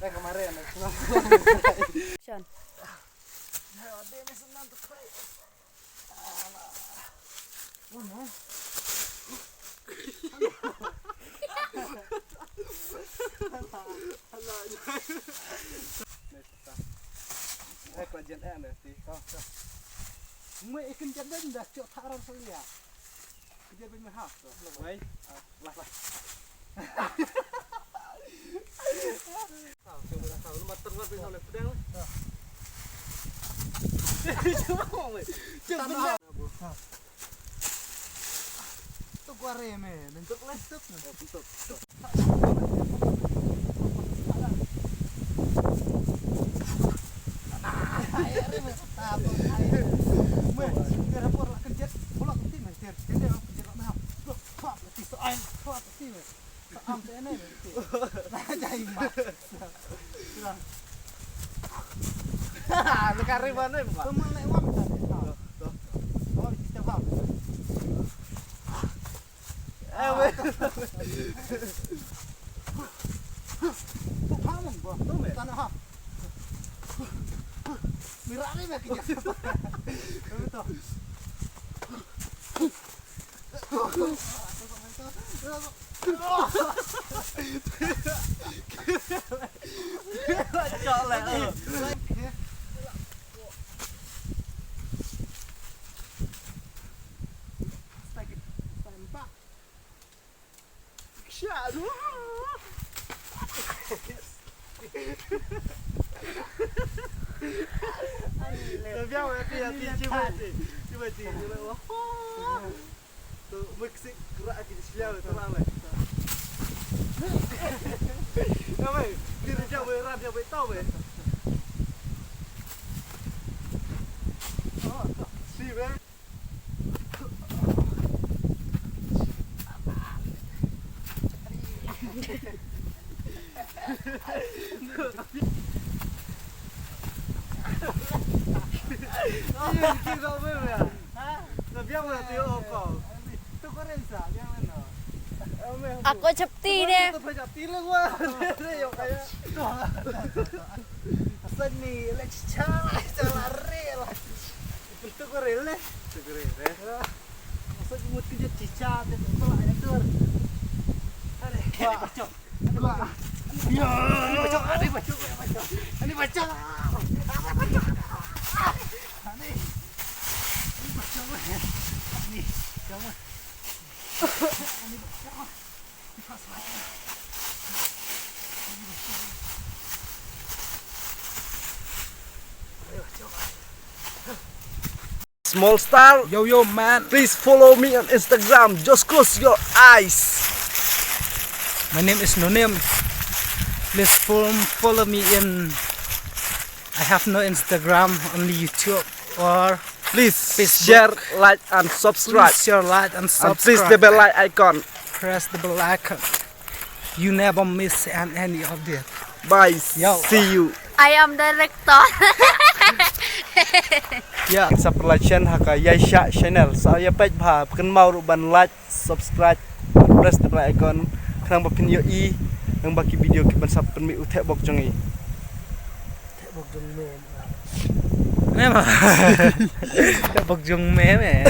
Kemarin Sean. Kajian ada sih. Mau ikan janda dah cok taran selia. Kerja bermahal tu. Baik. Lah. Lu mater ngat bisa oleh pedang. Cuma weh. Jangan. Tu gua reme, bentuk lestuk. Bentuk. Kari mana Pak? Teman lewat tadi. Tuh. Oh, kita paham. Weh. Paham gua. Tuh, tanah ha. Mirani mah kita. Betul. Aku cepti deh. Seni cara real. Itu korele. Masuk mood kerja cica dan tolak Aktor. Ini bacok. Ya, ini bacok. Ini bacok. Ini bacok. Ini jangan. Ini bacok. Small star, Yo man, please follow me on Instagram. Just close your eyes. my name is Snam. Please follow me in. I have no Instagram, only YouTube or Please Facebook. share, like, and subscribe. please share, like and And please the subscribe. bell icon. Press the bell icon. You never miss any update. Bye. Yo. See you. I am director. Ya, sa perlacian haka Yaisha channel. Saya page bha kan mau ruban like, subscribe, press the bell icon. Khang ba pin yo i nang baki video ki ban sap pen mi uthek bok jongi. Mẹ mà. Bọc dùng mẹ mẹ.